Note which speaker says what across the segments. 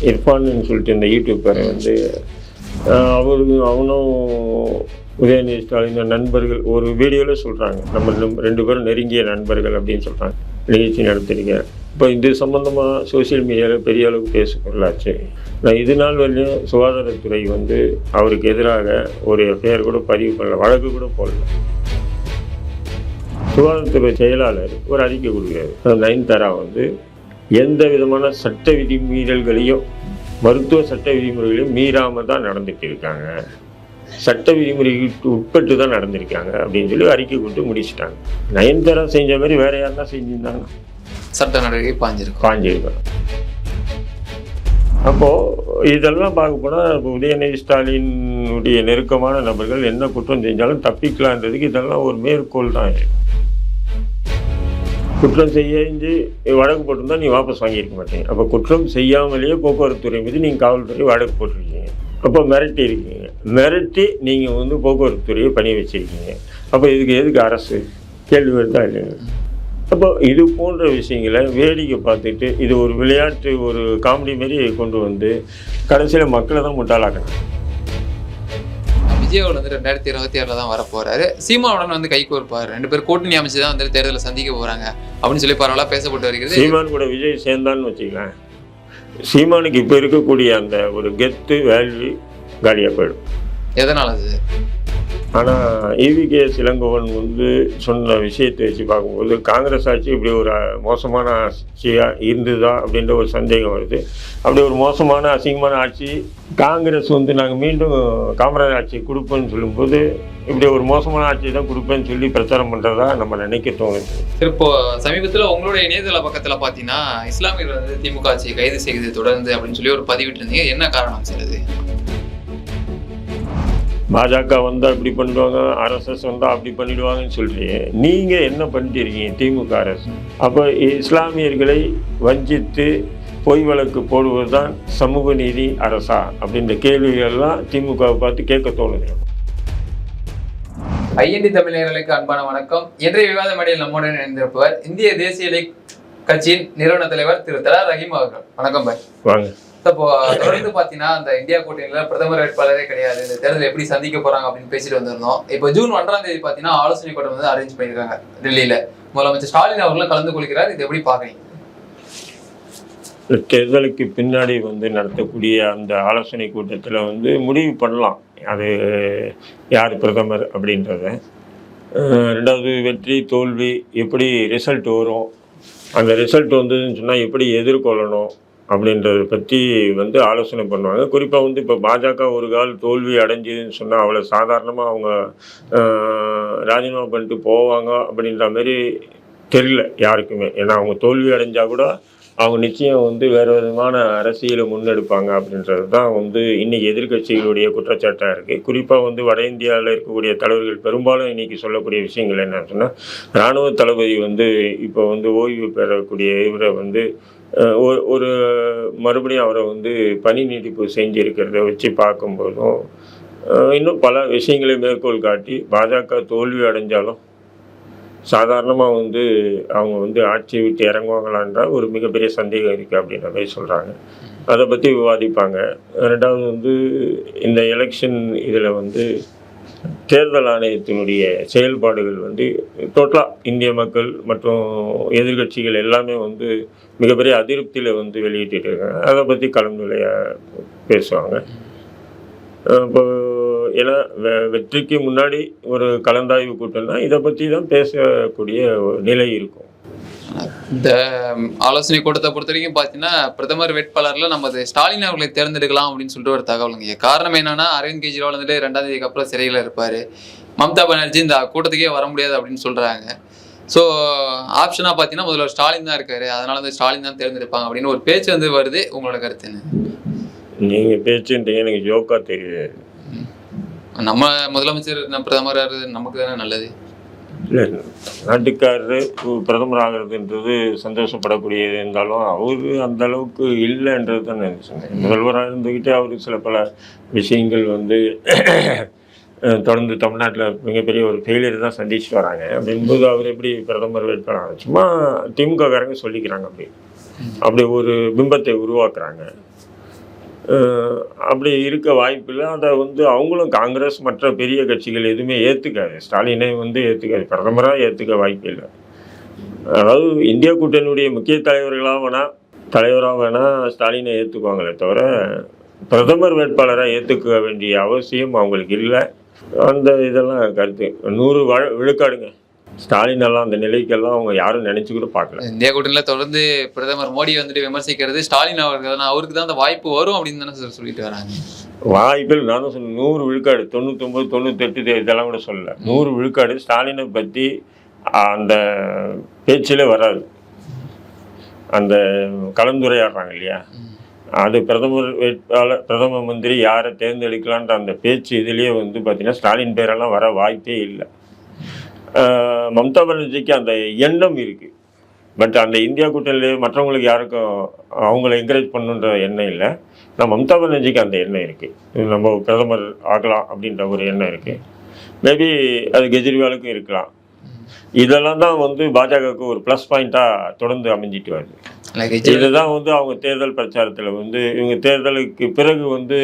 Speaker 1: இர்ஃபான்னு சொல்லிட்டு இந்த யூடியூப்பரை வந்து அவனும் உதயநிதி ஸ்டாலின் நண்பர்கள் ஒரு வீடியோவில் சொல்கிறாங்க, நம்ம 2 பேரும் நெருங்கிய நண்பர்கள் அப்படின்னு சொல்கிறாங்க, நிகழ்ச்சி நடத்திருக்கேன். இப்போ இது சம்மந்தமாக சோசியல் மீடியாவில் பெரிய அளவுக்கு பேச பொருளாச்சு. நான் இது நாள் வரையும் சுகாதாரத்துறை வந்து அவருக்கு எதிராக ஒரு எஃப்ஐஆர் கூட பதிவு பண்ணல, வழக்கு கூட போடல. சுகாதாரத்துறை செயலாளர் ஒரு அறிக்கை கொடுக்குறாரு, நயன்தாரா வந்து எந்த விதமான சட்ட விதிமீறல்களையும் மருத்துவ சட்ட விதிமுறைகளையும் மீறாமல் தான் நடந்துட்டு இருக்காங்க, சட்ட விதிமுறைகளுக்கு உட்பட்டு தான் நடந்திருக்காங்க அப்படின்னு சொல்லி அறிக்கை கொடுத்து முடிச்சுட்டாங்க. நயன்தாரா செஞ்ச மாதிரி வேற யாருன்னா செஞ்சிருந்தாங்க
Speaker 2: சட்ட நடவடிக்கை பாஞ்சிருக்கோம்.
Speaker 1: அப்போது இதெல்லாம் பார்க்க போனால் இப்போ உதயநிதி ஸ்டாலினுடைய நெருக்கமான நபர்கள் என்ன குற்றம் செஞ்சாலும் தப்பிக்கலான்றதுக்கு இதெல்லாம் ஒரு மேற்கோள் தான். குற்றம் செஞ்சு வழக்கு போட்டிருந்தா நீ வாபஸ் வாங்கியிருக்க மாட்டீங்க. அப்போ குற்றம் செய்யாமலேயே போக்குவரத்துறை மீது நீங்கள் காவல்துறை வழக்கு போட்டிருக்கீங்க. அப்போ மிரட்டி இருக்கீங்க, மிரட்டி நீங்கள் வந்து போக்குவரத்து துறையை பணி வச்சுருக்கீங்க. அப்போ எதுக்கு அரசு கேள்வி வருதா இல்லைங்க? அப்போ இது போன்ற விஷயங்களை வேடிக்கை பார்த்துட்டு இது ஒரு விளையாட்டு ஒரு காமெடி மாரி கொண்டு வந்து கடைசியில் மக்களை தான் முட்டாளாக்கணும்.
Speaker 2: விஜய் வந்து 2026 தான் வர போறாரு. சீமானுடன் வந்து கைகோர்ப்பார், 2 பேர் கூட்டணி அமைச்சு தான் வந்து தேர்தலில் சந்திக்க போறாங்க அப்படின்னு சொல்லி பரவாயில்ல பேசப்பட்டு வருகிறது.
Speaker 1: சீமான் கூட விஜய் சேர்ந்தான்னு வச்சுக்கலாம், சீமானுக்கு இப்போ இருக்கக்கூடிய அந்த ஒரு கெத்து வேல்யூ காலியாக போயிடும்.
Speaker 2: எதனால அது?
Speaker 1: ஆனால் EVKS இளங்கோவன் வந்து சொன்ன விஷயத்தை வச்சு பார்க்கும்போது காங்கிரஸ் ஆட்சி இப்படி ஒரு மோசமான ஆட்சியாக இருந்ததா அப்படின்ற ஒரு சந்தேகம் வருது. அப்படி ஒரு மோசமான அசிங்கமான ஆட்சி காங்கிரஸ் வந்து நாங்கள் மீண்டும் காமராஜ் ஆட்சி கொடுப்போன்னு சொல்லும்போது இப்படி ஒரு மோசமான ஆட்சி தான் கொடுப்பேன்னு சொல்லி பிரச்சாரம் பண்ணுறதா நம்ம நினைக்க தோணுது.
Speaker 2: இப்போ சமீபத்தில் உங்களுடைய இணையதள பக்கத்தில் பார்த்தீங்கன்னா இஸ்லாமியர்கள் வந்து திமுக ஆட்சியை கைது செய்து தொடர்ந்து அப்படின்னு சொல்லி ஒரு பதிவிட்டு இருந்தீங்க. என்ன காரணம் சார் அது?
Speaker 1: பாஜக வந்தால் இப்படி பண்ணிடுவாங்க, RSS வந்தால் அப்படி பண்ணிடுவாங்கன்னு சொல்கிறீங்க. நீங்கள் என்ன பண்ணிட்டுருக்கீங்க திமுக அரசு? அப்போ இஸ்லாமியர்களை வஞ்சித்து பொய் வழக்கு போடுவது தான் சமூக நீதி அரசா அப்படின்ற கேள்விகள்லாம் திமுகவை பார்த்து கேட்க தோணுது.
Speaker 2: IND தமிழர்களுக்கு அன்பான வணக்கம். இன்றைய விவாத மேடையில் நம்முடன் இணைந்திருப்பவர் இந்திய தேசிய லீக் கட்சியின் நிறுவன தலைவர் திரு தலா ரஹீம் அவர்கள். வணக்கம் பாய்.
Speaker 1: வாங்க.
Speaker 2: இப்போ தொடர்ந்து பார்த்தீங்கன்னா அந்த இந்தியா கூட்டணியில பிரதமர் வேட்பாளரே கிடையாது, இந்த தேர்தல் எப்படி சந்திக்க போறாங்க அப்படின்னு பேசிட்டு வந்திருந்தோம். இப்போ ஜூன் 1ஆம் தேதி பார்த்தீங்கன்னா ஆலோசனை கூட்டம் வந்து அரேஞ்ச் பண்ணியிருக்காங்க டெல்லியில. முதலமைச்சர் ஸ்டாலின் அவர்களும் கலந்து கொள்கிறார். இது எப்படி பாக்குறீங்க?
Speaker 1: தேர்தலுக்கு பின்னாடி வந்து நடத்தக்கூடிய அந்த ஆலோசனை கூட்டத்தில் வந்து முடிவு பண்ணலாம் அது யார் பிரதமர் அப்படின்றத. 2வது வெற்றி தோல்வி எப்படி ரிசல்ட் வரும், அந்த ரிசல்ட் வந்ததுன்னு சொன்னால் எப்படி எதிர்கொள்ளணும் அப்படின்றத பற்றி வந்து ஆலோசனை பண்ணுவாங்க. குறிப்பாக வந்து இப்போ பாஜக ஒரு கால் தோல்வி அடைஞ்சதுன்னு சொன்னால் அவ்வளோ சாதாரணமாக அவங்க ராஜினாமா பண்ணிட்டு போவாங்க அப்படின்ற மாதிரி தெரியல யாருக்குமே. ஏன்னா அவங்க தோல்வி அடைஞ்சால் கூட அவங்க நிச்சயம் வந்து வேறு விதமான அரசியலை முன்னெடுப்பாங்க அப்படின்றது தான் வந்து இன்றைக்கி எதிர்கட்சிகளுடைய குற்றச்சாட்டாக இருக்குது. குறிப்பாக வந்து வட இந்தியாவில் இருக்கக்கூடிய தலைவர்கள் பெரும்பாலும் இன்றைக்கி சொல்லக்கூடிய விஷயங்கள் என்னன்னு சொன்னால், இராணுவ தளபதி வந்து இப்போ வந்து ஓய்வு பெறக்கூடிய இவரை வந்து ஒரு மறுபடியும் அவரை வந்து பணி நீட்டிப்பு செஞ்சுருக்கிறத வச்சு பார்க்கும்போதும் இன்னும் பல விஷயங்களை மேற்கோள் காட்டி பாஜக தோல்வி அடைஞ்சாலும் சாதாரணமாக வந்து அவங்க வந்து ஆட்சியை விட்டு இறங்குவாங்களான்ற ஒரு மிகப்பெரிய சந்தேகம் இருக்குது அப்படின்ற மாதிரி சொல்கிறாங்க. அதை பற்றி விவாதிப்பாங்க. 2வது வந்து இந்த எலெக்ஷன் இதில் வந்து தேர்தல் ஆணையத்தினுடைய செயல்பாடுகள் வந்து டோட்டலாக இந்திய மக்கள் மற்றும் எதிர்கட்சிகள் எல்லாமே வந்து மிகப்பெரிய அதிருப்தியில் வந்து வெளியிட்டு இருக்காங்க. அதை பற்றி கலந்துரையா பேசுவாங்க. இப்போ ஏன்னா வெற்றிக்கு முன்னாடி ஒரு கலந்தாய்வு கூட்டம்னா இதை பற்றி தான் பேசக்கூடிய நிலை இருக்கும்.
Speaker 2: இந்த ஆலோசனை கூட்டத்தை பொறுத்த வரைக்கும் பார்த்தீங்கன்னா பிரதமர் வேட்பாளர்ல நமது ஸ்டாலின் அவர்களை தேர்ந்தெடுக்கலாம் அப்படின்னு சொல்லிட்டு ஒரு தகவலுங்க. காரணம் என்னன்னா அரவிந்த் கெஜ்ரிவால் வந்துட்டு 2ஆம் தேதிக்கு அப்புறம் சிறையில் இருப்பாரு, மம்தா பானர்ஜி இந்த கூட்டத்துக்கே வர முடியாது அப்படின்னு சொல்றாங்க. ஸோ ஆப்ஷனாக பார்த்தீங்கன்னா முதல்ல ஸ்டாலின் தான் இருக்காரு, அதனால வந்து ஸ்டாலின் தான் தேர்ந்தெடுப்பாங்க அப்படின்னு ஒரு பேச்சு வந்து வருது. உங்களோட கருத்து என்ன?
Speaker 1: நீங்கள் பேச்சுன்றீங்க, எனக்கு ஜோக்கா தெரியுது.
Speaker 2: நம்ம முதலமைச்சர் பிரதமர் நமக்கு தானே நல்லது.
Speaker 1: இல்லை, நாட்டுக்காரர் பிரதமர் ஆகிறதுன்றது சந்தோஷப்படக்கூடியது இருந்தாலும் அவர் அந்த அளவுக்கு இல்லைன்றது தான் நான் சொன்னேன். முதல்வராக இருந்துக்கிட்டே அவருக்கு சில பல விஷயங்கள் வந்து தொடர்ந்து தமிழ்நாட்டில் மிகப்பெரிய ஒரு ஃபெயிலியர் தான் சந்திச்சுட்டு வராங்க. அப்படின்போது அவர் எப்படி பிரதமர் வேட்பாளர் சும்மா திமுககாரங்க சொல்லிக்கிறாங்க, அப்படி ஒரு பிம்பத்தை உருவாக்குறாங்க. அப்படி இருக்க வாய்ப்பில்லை. அதை வந்து அவங்களும் காங்கிரஸ் மற்ற பெரிய கட்சிகள் எதுவுமே ஏற்றுக்காது. ஸ்டாலினை வந்து ஏற்றுக்காது, பிரதமராக ஏற்றுக்க வாய்ப்பில்லை. அதாவது இந்தியா கூட்டணியுடைய முக்கிய தலைவராக வேணால் ஸ்டாலினை ஏற்றுக்குவாங்களே தவிர பிரதமர் வேட்பாளராக ஏற்றுக்க வேண்டிய அவசியம் அவங்களுக்கு இல்லை. அந்த இதெல்லாம் கருத்து 100 விழுக்காடுங்க. ஸ்டாலின் எல்லாம் அந்த நிலைக்கெல்லாம் அவங்க யாரும் நினைச்சு கூட பார்க்கல.
Speaker 2: இந்தியா கூட்டணியில் தொடர்ந்து பிரதமர் மோடி வந்துட்டு விமர்சிக்கிறது ஸ்டாலின் அவர்கள் தான், அவருக்கு தான் அந்த வாய்ப்பு வரும் அப்படின்னு தானே சார் சொல்லிட்டு வராங்க.
Speaker 1: வாய்ப்பில் நானும் சொன்னேன் 100 விழுக்காடு, 99 98 இதெல்லாம் கூட சொல்லல. 100 விழுக்காடு ஸ்டாலினை பற்றி அந்த பேச்சிலே வராது. அந்த கலந்துரையாடுறாங்க இல்லையா, அது பிரதமர் வேட்பாளர் பிரதம மந்திரி யாரை தேர்ந்தெடுக்கலான்ற அந்த பேச்சு இதுலேயே வந்து பார்த்தீங்கன்னா ஸ்டாலின் பேரெல்லாம் வர வாய்ப்பே இல்லை. மம்தா பானர்ஜிக்கு அந்த எண்ணம் இருக்குது. பட் அந்த இந்தியா கூட்டணியிலே மற்றவங்களுக்கு யாருக்கும் அவங்கள என்கரேஜ் பண்ணுன்ற எண்ணம் இல்லை. நான் மம்தா பானர்ஜிக்கு அந்த எண்ணம் இருக்குது, நம்ம பிரதமர் ஆகலாம் அப்படின்ற ஒரு எண்ணம் இருக்குது. மேபி அது கெஜ்ரிவாலுக்கும் இருக்கலாம். இதெல்லாம் தான் வந்து பாஜகவுக்கு ஒரு ப்ளஸ் பாயிண்ட்டாக தொடர்ந்து அமைஞ்சிட்டு வருது. இதுதான் வந்து அவங்க தேர்தல் பிரச்சாரத்தில் வந்து இவங்க தேர்தலுக்கு பிறகு வந்து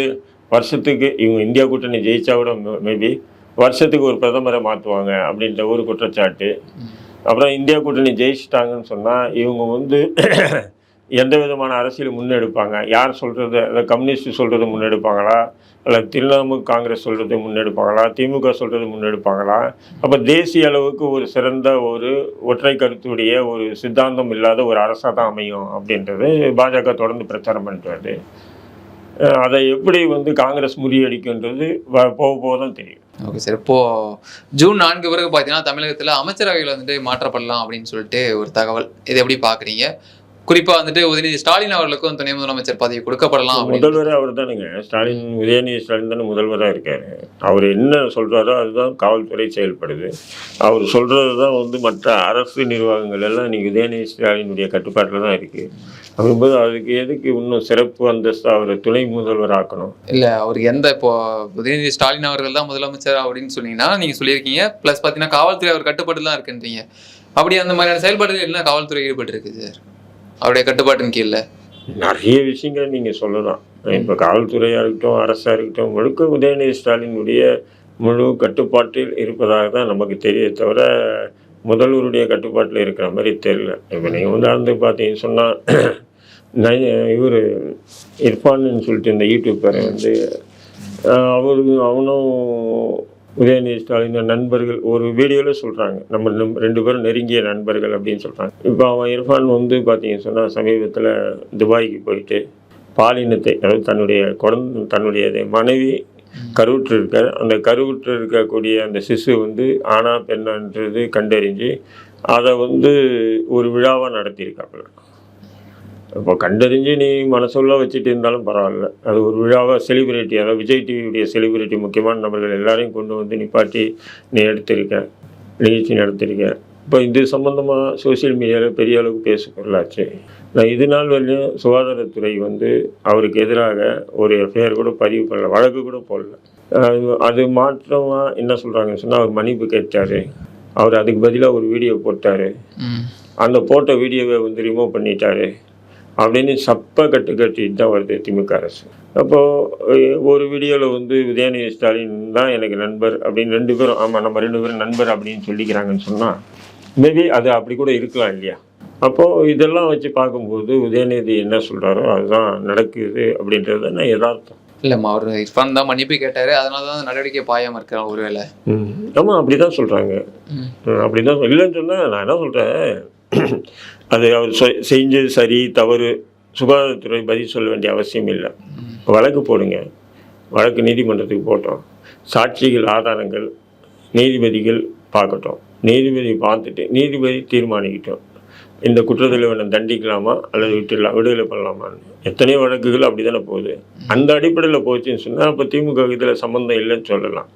Speaker 1: வருஷத்துக்கு இவங்க இந்தியா கூட்டணி ஜெயிச்சா கூட மேபி வருஷத்துக்கு ஒரு பிரதமரை மாற்றுவாங்க அப்படின்ற ஒரு குற்றச்சாட்டு. அப்புறம் இந்தியா கூட்டணி ஜெயிச்சிட்டாங்கன்னு சொன்னால் இவங்க வந்து எந்த விதமான அரசியல் முன்னெடுப்பாங்க, யார் சொல்கிறது, அதை கம்யூனிஸ்ட் சொல்கிறது முன்னெடுப்பாங்களா, இல்லை திரிணாமுல் காங்கிரஸ் சொல்கிறது முன்னெடுப்பாங்களா, திமுக சொல்கிறது முன்னெடுப்பாங்களா? அப்போ தேசிய அளவுக்கு ஒரு சிறந்த ஒரு ஒற்றை கருத்துடைய ஒரு சித்தாந்தம் இல்லாத ஒரு அரசாக தான் அமையும் அப்படின்றது பாஜக தொடர்ந்து பிரச்சாரம் பண்ணிட்டு வருது. அதை எப்படி வந்து காங்கிரஸ் முறியடிக்குன்றது போக போக தான் தெரியும்.
Speaker 2: ஓகே சார், இப்போது ஜூன் 4 பிறகு பார்த்தீங்கன்னா தமிழகத்தில் அமைச்சரவைகள் வந்துட்டு மாற்றப்படலாம் அப்படின்னு சொல்லிட்டு ஒரு தகவல், இதை எப்படி பார்க்குறீங்க? குறிப்பாக வந்துட்டு உதயநிதி ஸ்டாலின் அவர்களுக்கும் துணை முதலமைச்சர் பதவி கொடுக்கப்படலாம்.
Speaker 1: முதல்வரே அவர் தானுங்க, ஸ்டாலின் உதயநிதி ஸ்டாலின் தானே முதல்வராக இருக்கார். அவர் என்ன சொல்கிறாரோ அதுதான் காவல்துறை செயல்படுது. அவர் சொல்கிறது தான் வந்து மற்ற அரசு நிர்வாகங்கள் எல்லாம் இன்றைக்கி உதயநிதி ஸ்டாலினுடைய கட்டுப்பாட்டில் தான் இருக்குது. அப்படிங்கும்போது அதுக்கு எதுக்கு இன்னும் சிறப்பு அந்தஸ்து அவரை துணை முதல்வர் ஆக்கணும்?
Speaker 2: இல்லை, அவருக்கு எந்த இப்போ உதயநிதி ஸ்டாலின் அவர்கள் தான் முதலமைச்சர் அப்படின்னு சொன்னீங்கன்னா நீங்கள் சொல்லியிருக்கீங்க. ப்ளஸ் பார்த்தீங்கன்னா காவல்துறை அவர் கட்டுப்பாடு தான் இருக்குன்றீங்க. அப்படி அந்த மாதிரியான செயல்பாடுகள் என்ன காவல்துறை ஈடுபட்டு இருக்குது சார் அவருடைய கட்டுப்பாட்டின் கீழே?
Speaker 1: நிறைய விஷயங்கள் நீங்கள் சொல்லலாம். இப்போ காவல்துறையாக இருக்கட்டும், அரசாக இருக்கட்டும், முழுக்க உதயநிதி ஸ்டாலினுடைய முழு கட்டுப்பாட்டில் இருப்பதாக தான் நமக்கு தெரிய தவிர முதல்வருடைய கட்டுப்பாட்டில் இருக்கிற மாதிரி தெரியல. இப்போ நீங்கள் வந்து பார்த்தீங்கன்னு சொன்னால் இவர் இர்ஃபான்னு சொல்லிட்டு இந்த யூடியூப்பரை வந்து அவனும் உதயநிதி ஸ்டாலின் நண்பர்கள் ஒரு வீடியோவில் சொல்கிறாங்க, நம்ம 2 பேரும் நெருங்கிய நண்பர்கள் அப்படின்னு சொல்கிறாங்க. இப்போ அவன் இர்ஃபான் வந்து பார்த்தீங்கன்னு சொன்னால் சமீபத்தில் துபாய்க்கு போயிட்டு பாலினத்தை, அதாவது தன்னுடைய மனைவி கருவுற்று இருக்க, அந்த கருவுற்று இருக்கக்கூடிய அந்த சிசு வந்து ஆனா பெண்ணான்றது கண்டறிஞ்சு அதை வந்து ஒரு விழாவாக நடத்தியிருக்காப்புல. இப்போ கண்டறிஞ்சு நீ மனசுள்ள வச்சுட்டு இருந்தாலும் பரவாயில்ல, அது ஒரு விழாவாக செலிபிரிட்டி, அதாவது விஜய் டிவியுடைய செலிபிரிட்டி முக்கியமான நபர்கள் எல்லாரையும் கொண்டு வந்து நிப்பாட்டி நீ எடுத்திருக்க, நிகழ்ச்சி நடத்திருக்க. இப்போ இது சம்மந்தமாக சோசியல் மீடியாவில் பெரிய அளவுக்கு பேச பொருளாச்சு. நான் இது நாள் வரையும் சுகாதாரத்துறை வந்து அவருக்கு எதிராக ஒரு எஃப்ஐஆர் கூட பதிவு பண்ணல, வழக்கு கூட போடல. அது மாற்றமாக என்ன சொல்கிறாங்கன்னு சொன்னால் அவர் மன்னிப்பு கேட்டார், அவர் அதுக்கு பதிலாக ஒரு வீடியோ போட்டார், அந்த போட்ட வீடியோவை வந்து ரிமூவ் பண்ணிட்டாரு அப்படின்னு சப்ப கட்டிட்டு தான் வருது திமுக அரசு. அப்போது ஒரு வீடியோவில் வந்து உதயநிதி ஸ்டாலின் தான் எனக்கு நண்பர் அப்படின்னு 2 பேரும், ஆமாம் நம்ம 2 பேரும் நண்பர் அப்படின்னு சொல்லிக்கிறாங்கன்னு சொன்னால் மேபி அது அப்படி கூட இருக்கலாம் இல்லையா? அப்போது இதெல்லாம் வச்சு பார்க்கும்போது உதயநிதி என்ன சொல்கிறாரோ அதுதான் நடக்குது அப்படின்றது தான் யதார்த்தம்.
Speaker 2: இல்லைம்மா, அவர் இர்ஃபான் தான் மன்னிப்பு கேட்டார், அதனால தான் நடவடிக்கை பாயாமல் இருக்கிறான் ஒரு வேலை.
Speaker 1: ஆமாம், அப்படி தான் சொல்கிறாங்க. அப்படி தான் இல்லைன்னு சொன்னால் நான் என்ன சொல்கிறேன், அது அவர் செஞ்சது சரி தவறு சுகாதாரத்துறை பதில் சொல்ல வேண்டிய அவசியம் இல்லை. வழக்கு போடுங்க, வழக்கு நீதிமன்றத்துக்கு போட்டோம், சாட்சிகள் ஆதாரங்கள் நீதிபதிகள் பார்க்கட்டும், நீதிபதி பார்த்துட்டு நீதிபதி தீர்மானிக்கிட்டோம் இந்த குற்றத்தலைவனை தண்டிக்கலாமா அல்லது விடுதலை பண்ணலாமான்னு. எத்தனையோ வழக்குகள் அப்படி தானே போகுது. அந்த அடிப்படையில் போச்சுன்னு சொன்னால் அப்போ திமுக இதில் சம்மந்தம் இல்லைன்னு சொல்லலாம்.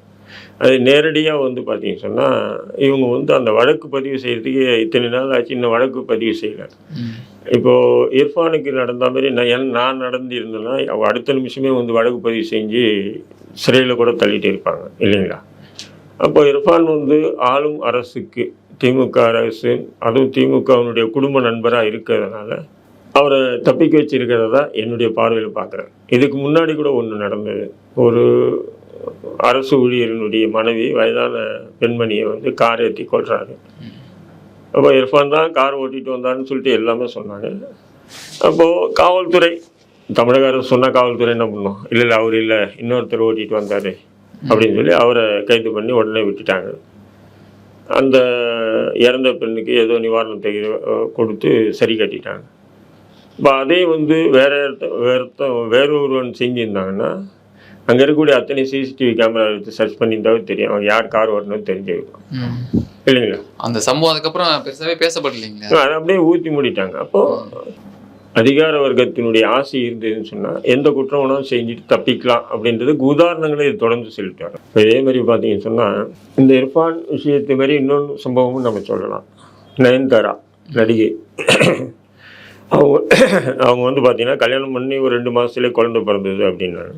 Speaker 1: அது நேரடியாக வந்து பார்த்தீங்கன்னு சொன்னால் இவங்க வந்து அந்த வழக்கு பதிவு செய்கிறதுக்கு இத்தனை நாள் ஆச்சு, இன்னும் வழக்கு பதிவு செய்யலை. இப்போது இர்ஃபானுக்கு நடந்த மாதிரி நான் நடந்திருந்தேன்னா அடுத்த நிமிஷமே வந்து வழக்கு பதிவு செஞ்சு சிறையில் கூட தள்ளிட்டு இருப்பாங்க இல்லைங்களா? அப்போ இர்ஃபான் வந்து ஆளும் அரசுக்கு, திமுக அரசு, அதுவும் திமுகவினுடைய குடும்ப நண்பராக இருக்கிறதுனால அவரை தப்பிக்க வச்சிருக்கிறதா என்னுடைய பார்வையில் பார்க்குறேன். இதுக்கு முன்னாடி கூட ஒன்று நடந்தது. ஒரு அரசு ஊழியரினுடைய மனைவி வயதான பெண்மணியை வந்து கார் ஏற்றி கொள்றாரு. அப்போ இர்ஃபான் தான் கார் ஓட்டிகிட்டு வந்தான்னு சொல்லிட்டு எல்லாமே சொன்னாங்க. அப்போது காவல்துறை, தமிழக அரசு சொன்னால் காவல்துறை என்ன பண்ணோம், இல்லை அவர் இல்லை இன்னொருத்தர் ஓட்டிகிட்டு வந்தார் அப்படின்னு சொல்லி அவரை கைது பண்ணி உடனே விட்டுட்டாங்க. அந்த இறந்த பெண்ணுக்கு ஏதோ நிவாரணத்தை கொடுத்து சரி கட்டிட்டாங்க. இப்போ அதே வந்து வேற ஒருவன் செஞ்சுருந்தாங்கன்னா அங்கே இருக்கக்கூடிய அத்தனை சிசிடிவி கேமரா எடுத்து சர்ச் பண்ணியிருந்தாவே தெரியும் அவன் யார் கார் ஓட்டணும்னு தெரிஞ்சிருக்கும் இல்லைங்களா.
Speaker 2: அந்த சம்பவம் அதுக்கப்புறம் பெருசாவே பேசப்படலைங்களா,
Speaker 1: அதை அப்படியே ஊற்றி மூடிட்டாங்க. அப்போது அதிகார வர்க்கத்தினுடைய ஆசை இருந்ததுன்னு சொன்னால் எந்த குற்றம் உணவும் செஞ்சுட்டு தப்பிக்கலாம் அப்படின்றதுக்கு உதாரணங்களை இது தொடர்ந்து சொல்லிட்டாங்க. இப்போ இதே மாதிரி பார்த்தீங்கன்னு சொன்னால் இந்த இர்ஃபான் விஷயத்து மாதிரி இன்னொன்று சம்பவமும் நம்ம சொல்லலாம். நயன்தாரா நடிகை, அவங்க வந்து பார்த்தீங்கன்னா கல்யாணம் பண்ணி ஒரு 2 மாதத்துலேயே குழந்தை பிறந்தது அப்படின்னாங்க.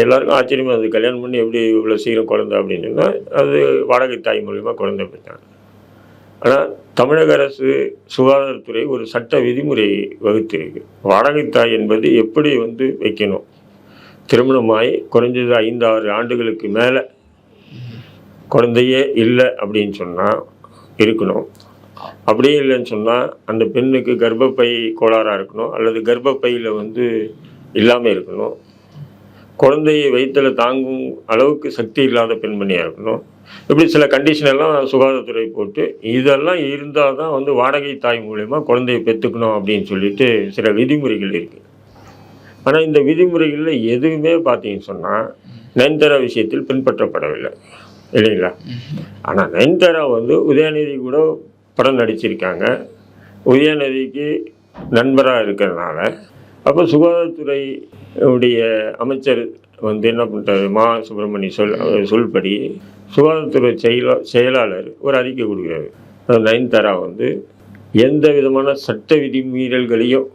Speaker 1: எல்லாருக்கும் ஆச்சரியமாக இருந்தது, கல்யாணம் பண்ணி எப்படி இவ்வளோ சீக்கிரம் குழந்தை அப்படின்னு சொன்னால் அது வாடகை தாய் மூலிமா குழந்தை பெற்றாங்க. ஆனால் தமிழக அரசு சுகாதாரத்துறை ஒரு சட்ட விதிமுறை வகுத்திருக்கு. வாடகை தாய் என்பது எப்படி வந்து வைக்கணும், திருமணமாகி குறைஞ்சது 5-6 ஆண்டுகளுக்கு மேலே குழந்தையே இல்லை அப்படின்னு சொன்னால் இருக்கணும். அப்படியே இல்லைன்னு சொன்னால் அந்த பெண்ணுக்கு கர்ப்பப்பை கோளாறாக இருக்கணும், அல்லது கர்ப்பப்பையில் வந்து இல்லாமல் இருக்கணும், குழந்தையை வயிற்றில் தாங்கும் அளவுக்கு சக்தி இல்லாத பெண்மணியாக இருக்கணும். இப்படி சில கண்டிஷன் எல்லாம் சுகாதாரத்துறை போட்டு இதெல்லாம் இருந்தால் தான் வந்து வாடகை தாய் மூலயமா குழந்தையை பெற்றுக்கணும் அப்படின்னு சொல்லிட்டு சில விதிமுறைகள் இருக்குது. ஆனால் இந்த விதிமுறைகளில் எதுவுமே பார்த்தீங்கன்னு சொன்னால் நயன்தாரா விஷயத்தில் பின்பற்றப்படவில்லை இல்லைங்களா. ஆனால் நயன்தாரா வந்து உதயநிதி கூட படம் நடிச்சிருக்காங்க, உதயநிதிக்கு நண்பராக இருக்கிறதுனால. அப்போ சுகாதாரத்துறை உடைய அமைச்சர் வந்து என்ன பண்ணுறாரு, மா சுப்பிரமணிய சொல்படி சுகாதாரத்துறை செயலாளர் ஒரு அறிக்கை கொடுக்குறாரு. நயன்தாரா வந்து எந்த விதமான சட்ட விதிமீறல்களையும்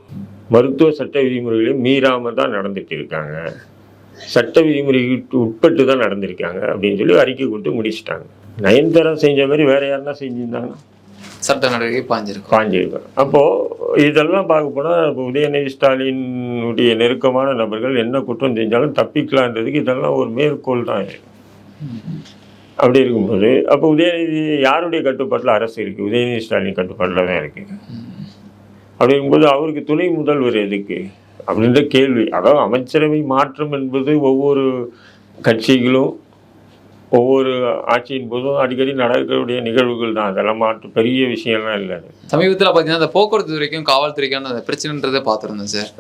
Speaker 1: மருத்துவ சட்ட விதிமுறைகளையும் மீறாமல் தான் நடந்துட்டு இருக்காங்க, சட்ட விதிமுறைக்கு உட்பட்டு தான் நடந்திருக்காங்க அப்படின்னு சொல்லி அறிக்கை கொடுத்து முடிச்சுட்டாங்க. நயன்தாரா செஞ்ச மாதிரி வேற யாருன்னா செஞ்சுருந்தாங்கன்னா
Speaker 2: சட்ட நடவடிக்கை பாஞ்சிருக்கும்.
Speaker 1: அப்போது இதெல்லாம் பார்க்க போனால் இப்போ உதயநிதி ஸ்டாலினுடைய நெருக்கமான நபர்கள் என்ன குற்றம் செஞ்சாலும் தப்பிக்கலான்றதுக்கு இதெல்லாம் ஒரு மேற்கோள் தான். அப்படி இருக்கும்போது அப்போ உதயநிதி யாருடைய கட்டுப்பாட்டில் அரசு இருக்குது, உதயநிதி ஸ்டாலின் கட்டுப்பாட்டில் தான் இருக்குது. அப்படி இருக்கும்போது அவருக்கு துணை முதல்வர் எதுக்கு அப்படின்ற கேள்வி. அதாவது அமைச்சரவை மாற்றம் என்பது ஒவ்வொரு கட்சிகளும் ஒவ்வொரு ஆட்சியின் போதும் அடிக்கடி நடக்கக்கூடிய நிகழ்வுகள் தான், அதெல்லாம் பெரிய விஷயம்லாம் இல்லை.
Speaker 2: சமீபத்தில் பார்த்தீங்கன்னா அந்த போக்குவரத்து துறைக்கும் காவல்துறைக்கான அந்த பிரச்சனைன்றதை பார்த்துருந்தேன் சார்.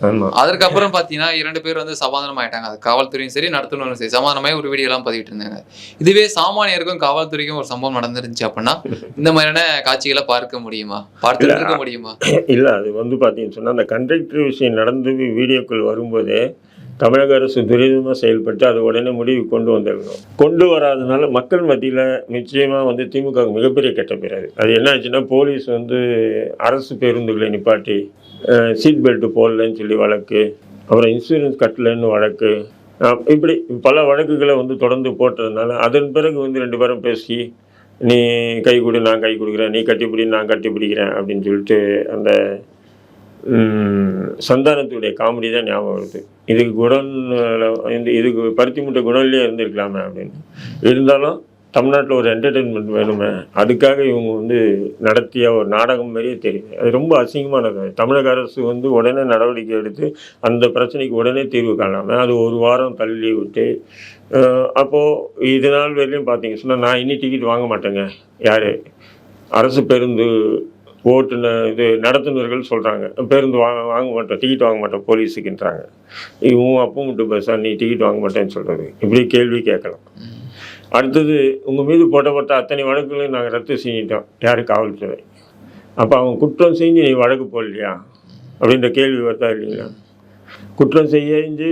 Speaker 2: அதற்கப்புறம் பார்த்தீங்கன்னா 2 பேர் வந்து சமாதானம் ஆயிட்டாங்க. அது காவல்துறையும் சரி நடத்துனரும் சரி சமாதானமாய் ஒரு வீடியோலாம் பதிவிட்டு இருந்தாங்க. இதுவே சாமானியருக்கும் காவல்துறைக்கும் ஒரு சம்பவம் நடந்துருந்துச்சு அப்படின்னா இந்த மாதிரியான காட்சிகளை பார்க்க முடியுமா, பார்த்துருக்க முடியுமா?
Speaker 1: இல்லை, அது வந்து பார்த்தீங்கன்னு சொன்னால் அந்த கண்டக்டர் விஷயம் நடந்து வீடியோக்கள் வரும்போதே தமிழக அரசு துரிதமாக செயல்பட்டு அது உடனே முடிவு கொண்டு வந்துடணும். கொண்டு வராதனால மக்கள் மத்தியில் நிச்சயமாக வந்து திமுக மிகப்பெரிய கெட்ட பேர். அது என்ன ஆச்சுன்னா போலீஸ் வந்து அரசு பேருந்துகளை நிப்பாட்டி சீட் பெல்ட் போடலன்னு சொல்லி வழக்கு, அப்புறம் இன்சூரன்ஸ் கட்டலைன்னு வழக்கு, இப்படி பல வழக்குகளை வந்து தொடர்ந்து போட்டதுனால அதன் பிறகு வந்து 2 பேரும் பேசி நீ கை கொடு நான் கை கொடுக்குறேன், நீ கட்டிப்பிடி நான் கட்டி பிடிக்கிறேன் அப்படின்னு சொல்லிட்டு அந்த சந்தானத்துடைய காமெடி தான் ஞாபகம் வருது. இதுக்கு இதுக்கு பருத்தி மூட்டை குடல்லே இருந்திருக்கலாமே அப்படின்னு. இருந்தாலும் தமிழ்நாட்டில் ஒரு என்டர்டெயின்மெண்ட் வேணுமே, அதுக்காக இவங்க வந்து நடத்திய ஒரு நாடகம் மாதிரியே தெரியுது. அது ரொம்ப அசிங்கமானது. தமிழக அரசு வந்து உடனே நடவடிக்கை எடுத்து அந்த பிரச்சனைக்கு உடனே தீர்வு காணாமல் அது 1 வாரம் தள்ளி விட்டு அப்போது இது நாள் வரையிலையும் பார்த்தீங்க சொன்னால் நான் இனி டிக்கெட் வாங்க மாட்டேங்க, யார் அரசு பேருந்து நடத்துனர்கள் சொல்கிறாங்க, பேருந்து வாங்க மாட்டோம், டிக்கெட் வாங்க மாட்டோம் போலீஸுக்குன்றாங்க. இவங்க அப்போ மட்டும் பஸ்ஸாக நீ டிக்கெட் வாங்க மாட்டேன்னு சொல்கிறது, இப்படி கேள்வி கேட்கலாம். அடுத்தது உங்கள் மீது போட்டப்பட்ட அத்தனை வழக்குகளையும் நாங்கள் ரத்து செஞ்சிட்டோம், யார் காவல்துறை. அப்போ அவங்க குற்றம் செஞ்சு நீ வழக்கு போடலையா அப்படின்ற கேள்வி வருதா இல்லைங்களா. குற்றம் செஞ்சு